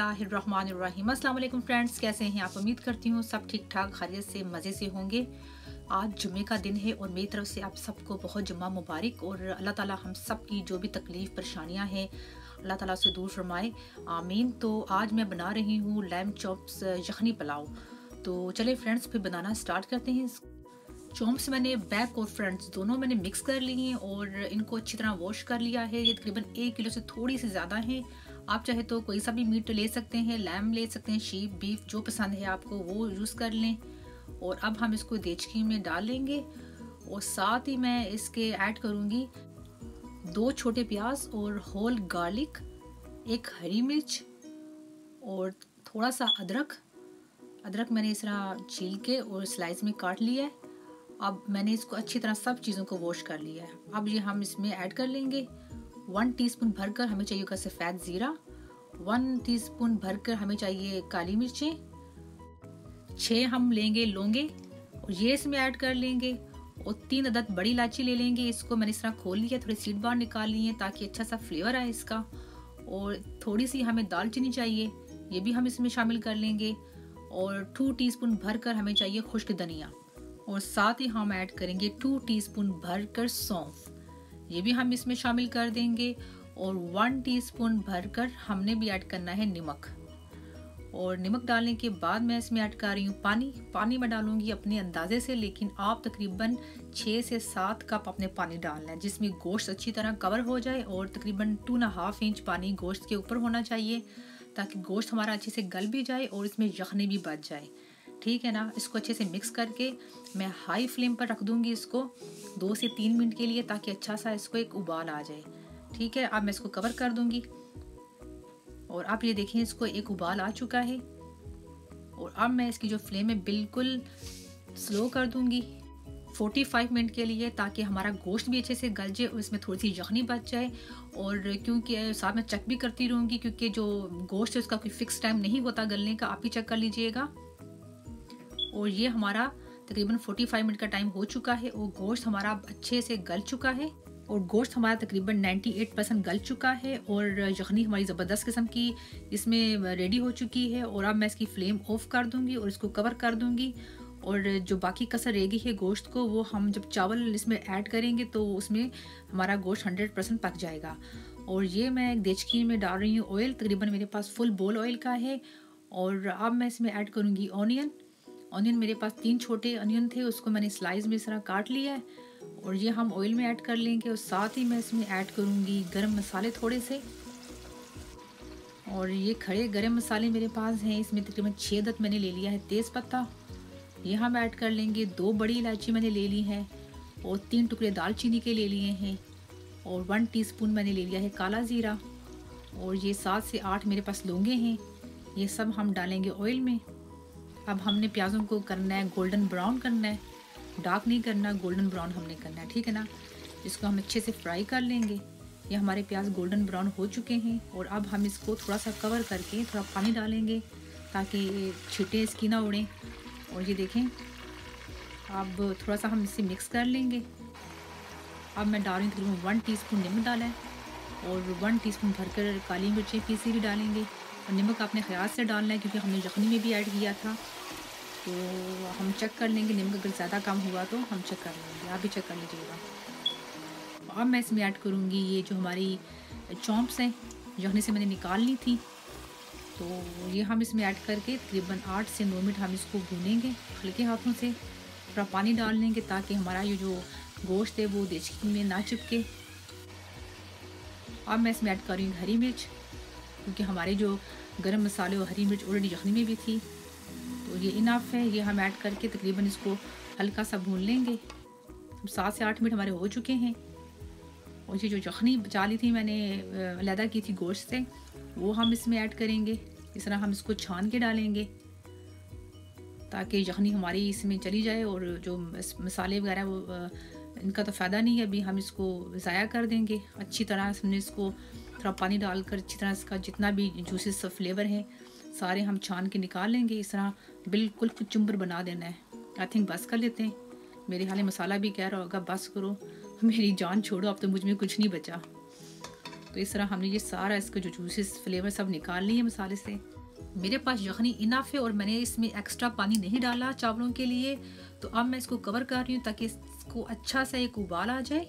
बिस्मिल्लाहिर्रहमानिर्रहीम। अस्सलाम वालेकुम फ्रेंड्स, कैसे हैं आप? उम्मीद करती हूँ सब ठीक ठाक खैरियत से मज़े से होंगे। आज जुम्मे का दिन है और मेरी तरफ से आप सबको बहुत जुम्मा मुबारक और अल्लाह ताला हम सब की जो भी तकलीफ़ परेशानियाँ हैं अल्लाह ताला से दूर फरमाए, आमीन। तो आज मैं बना रही हूँ लैम्ब चॉप्स यखनी पुलाव। तो चले फ्रेंड्स फिर बनाना स्टार्ट करते हैं। चॉम्प्स मैंने बैक और फ्रंट्स दोनों मैंने मिक्स कर लिए हैं और इनको अच्छी तरह वॉश कर लिया है। ये तकरीबन 1 किलो से थोड़ी सी ज़्यादा है। आप चाहे तो कोई सा भी मीट ले सकते हैं, लैम ले सकते हैं, शीप, बीफ, जो पसंद है आपको वो यूज़ कर लें। और अब हम इसको देचकी में डाल लेंगे और साथ ही मैं इसके ऐड करूँगी 2 छोटे प्याज और होल गार्लिक, 1 हरी मिर्च और थोड़ा सा अदरक मैंने इस तरह छील के और स्लाइस में काट लिया है। अब मैंने इसको अच्छी तरह सब चीज़ों को वॉश कर लिया है। अब ये हम इसमें ऐड कर लेंगे 1 टीस्पून भरकर हमें चाहिए होगा सफ़ेद ज़ीरा, 1 टीस्पून भरकर हमें चाहिए काली मिर्चें, 6 हम लेंगे लौंगे और ये इसमें ऐड कर लेंगे और 3 अदद बड़ी इलायची ले लेंगे। इसको मैंने इस तरह खोल लिया, थोड़ी सीड बाहर निकाल ली है ताकि अच्छा सा फ्लेवर आए इसका। और थोड़ी सी हमें दालचीनी चाहिए, ये भी हम इसमें शामिल कर लेंगे। और 2 टीस्पून भरकर हमें चाहिए खुश्क धनिया और साथ ही हम ऐड करेंगे 2 टीस्पून भरकर सौंफ, ये भी हम इसमें शामिल कर देंगे। और 1 टीस्पून भरकर हमने भी ऐड करना है नमक। और नमक डालने के बाद मैं इसमें ऐड कर रही हूँ पानी मैं डालूंगी अपने अंदाजे से, लेकिन आप तकरीबन 6 से 7 कप अपने पानी डालना है जिसमें गोश्त अच्छी तरह कवर हो जाए। और तकरीबन 2.5 इंच पानी गोश्त के ऊपर होना चाहिए ताकि गोश्त हमारा अच्छे से गल भी जाए और इसमें यखनी भी बच जाए, ठीक है ना। इसको अच्छे से मिक्स करके मैं हाई फ्लेम पर रख दूंगी इसको 2 से 3 मिनट के लिए ताकि अच्छा सा इसको एक उबाल आ जाए, ठीक है। अब मैं इसको कवर कर दूंगी और आप ये देखें इसको एक उबाल आ चुका है। और अब मैं इसकी जो फ्लेम है बिल्कुल स्लो कर दूंगी 45 मिनट के लिए ताकि हमारा गोश्त भी अच्छे से गल जाए और इसमें थोड़ी सी यखनी बच जाए। और क्योंकि साथ में चेक भी करती रहूँगी क्योंकि जो गोश्त है उसका कोई फिक्स टाइम नहीं होता गलने का, आप ही चेक कर लीजिएगा। और ये हमारा तकरीबन 45 मिनट का टाइम हो चुका है और गोश्त हमारा अच्छे से गल चुका है और गोश्त हमारा तकरीबन 98% गल चुका है और यखनी हमारी ज़बरदस्त किस्म की इसमें रेडी हो चुकी है। और अब मैं इसकी फ्लेम ऑफ कर दूंगी और इसको कवर कर दूंगी। और जो बाकी कसर रहेगी है गोश्त को वो हम जब चावल इसमें ऐड करेंगे तो उसमें हमारा गोश्त 100% पक जाएगा। और ये मैं एक देचकी में डाल रही हूँ ऑयल, तकरीबन मेरे पास फुल बोल ऑयल का है। और अब मैं इसमें ऐड करूँगी ऑनियन मेरे पास 3 छोटे ऑनियन थे, उसको मैंने स्लाइस में इस तरह काट लिया है और ये हम ऑयल में ऐड कर लेंगे। और साथ ही मैं इसमें ऐड करूँगी गरम मसाले थोड़े से, और ये खड़े गरम मसाले मेरे पास हैं, इसमें तकरीबन 6 अदद मैंने ले लिया है तेज़ पत्ता, ये हम ऐड कर लेंगे। 2 बड़ी इलायची मैंने ले ली है और 3 टुकड़े दालचीनी के ले लिए हैं और 1 टीस्पून मैंने ले लिया है काला ज़ीरा और ये 7 से 8 मेरे पास लौंगे हैं, ये सब हम डालेंगे ऑयल में। अब हमने प्याज़ों को करना है गोल्डन ब्राउन करना है, डार्क नहीं करना, गोल्डन ब्राउन हमने करना है, ठीक है ना। इसको हम अच्छे से फ्राई कर लेंगे। ये हमारे प्याज गोल्डन ब्राउन हो चुके हैं और अब हम इसको थोड़ा सा कवर करके थोड़ा पानी डालेंगे ताकि छींटे इसकी ना उड़ें। और ये देखें अब थोड़ा सा हम इसे मिक्स कर लेंगे। अब मैं डाल रही हूँ 1 टीस्पून नमक डाला है और 1 टीस्पून भरकर काली मिर्चें पीसी भी डालेंगे। और नमक अपने ख्याल से डालना है क्योंकि हमने यखनी में भी ऐड किया था, तो हम चेक कर लेंगे। नमक अगर ज़्यादा कम हुआ तो हम चेक कर लेंगे, आप भी चेक कर लीजिएगा। अब मैं इसमें ऐड करूँगी ये जो हमारी चॉम्प्स हैं यखनी से मैंने निकाल ली थी, तो ये हम इसमें ऐड करके तकरीबन 8 से 9 मिनट हम इसको भूनेंगे हल्के हाथों से। थोड़ा पानी डाल लेंगे ताकि हमारा ये जो गोश्त है वो देचकी में ना चिपके। अब मैं इसमें ऐड कर रही हूँ हरी मिर्च क्योंकि हमारे जो गरम मसाले और हरी मिर्च ऑलरेडी यखनी में भी थी, तो ये इनफ है। ये हम ऐड करके तकरीबन इसको हल्का सा भून लेंगे। 7 से 8 मिनट हमारे हो चुके हैं और ये जो यखनी बचा ली थी मैंने अलहदा की थी गोश्त से, वो हम इसमें ऐड करेंगे। इस तरह हम इसको छान के डालेंगे ताकि यखनी हमारी इसमें चली जाए और जो मसाले वगैरह वो इनका तो फ़ायदा नहीं है, अभी हम इसको ज़ाया कर देंगे। अच्छी तरह हमने इसको थोड़ा पानी डालकर अच्छी तरह इसका जितना भी जूसेस फ्लेवर है सारे हम छान के निकाल लेंगे। इस तरह बिल्कुल कुचुम्बर बना देना है। आई थिंक बस कर लेते हैं, मेरे हाल मसाला भी कह रहा होगा बस करो, मेरी जान छोड़ो, अब तो मुझ में कुछ नहीं बचा। तो इस तरह हमने ये सारा इसका जो जूसेस फ्लेवर सब निकाल लिए मसाले से। मेरे पास यखनी इनफ है और मैंने इसमें एक्स्ट्रा पानी नहीं डाला चावलों के लिए। तो अब मैं इसको कवर कर रही हूँ ताकि इसको अच्छा सा एक उबाल आ जाए।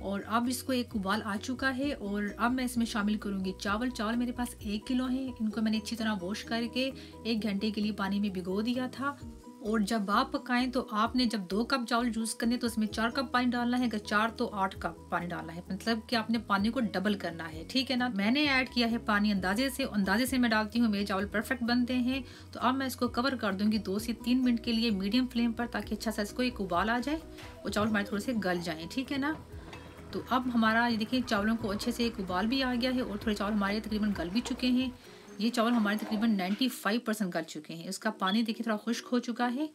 और अब इसको एक उबाल आ चुका है और अब मैं इसमें शामिल करूँगी चावल। चावल मेरे पास 1 किलो हैं। इनको मैंने अच्छी तरह वॉश करके 1 घंटे के लिए पानी में भिगो दिया था। और जब आप पकाएं तो आपने जब 2 कप चावल यूज़ करने तो उसमें 4 कप पानी डालना है, अगर 4 तो 8 कप पानी डालना है, मतलब कि आपने पानी को डबल करना है, ठीक है ना। मैंने ऐड किया है पानी अंदाजे से मैं डालती हूँ, मेरे चावल परफेक्ट बनते हैं। तो अब मैं इसको कवर कर दूंगी 2 से 3 मिनट के लिए मीडियम फ्लेम पर, ताकि अच्छा सा इसको एक उबाल आ जाए और चावल हमारे थोड़े से गल जाएँ, ठीक है ना। तो अब हमारा ये देखिए चावलों को अच्छे से एक उबाल भी आ गया है और थोड़े चावल हमारे तकरीबन गल भी चुके हैं। ये चावल हमारे तकरीबन 95% गल चुके हैं। इसका पानी देखिए थोड़ा खुश्क हो चुका है।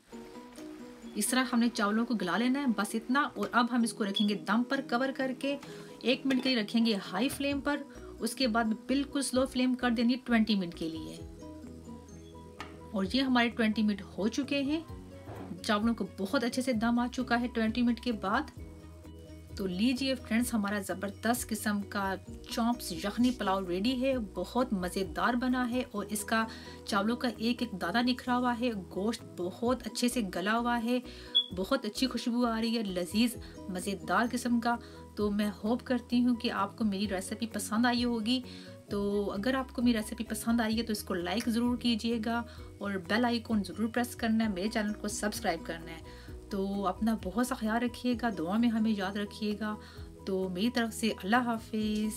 इस तरह हमने चावलों को गला लेना है, बस इतना। और अब हम इसको रखेंगे दम पर कवर करके 1 मिनट के लिए रखेंगे हाई फ्लेम पर। उसके बाद बिल्कुल स्लो फ्लेम कर देनी 20 मिनट के लिए। और ये हमारे 20 मिनट हो चुके हैं। चावलों को बहुत अच्छे से दम आ चुका है 20 मिनट के बाद। तो लीजिए फ्रेंड्स, हमारा ज़बरदस्त किस्म का चॉप्स यखनी पुलाव रेडी है। बहुत मज़ेदार बना है और इसका चावलों का एक एक दाना निखरा हुआ है। गोश्त बहुत अच्छे से गला हुआ है, बहुत अच्छी खुशबू आ रही है, लजीज मज़ेदार किस्म का। तो मैं होप करती हूँ कि आपको मेरी रेसिपी पसंद आई होगी। तो अगर आपको मेरी रेसिपी पसंद आई है तो इसको लाइक ज़रूर कीजिएगा और बेल आइकॉन ज़रूर प्रेस करना है, मेरे चैनल को सब्सक्राइब करना है। तो अपना बहुत सा ख्याल रखिएगा, दुआ में हमें याद रखिएगा। तो मेरी तरफ से अल्लाह हाफिज़।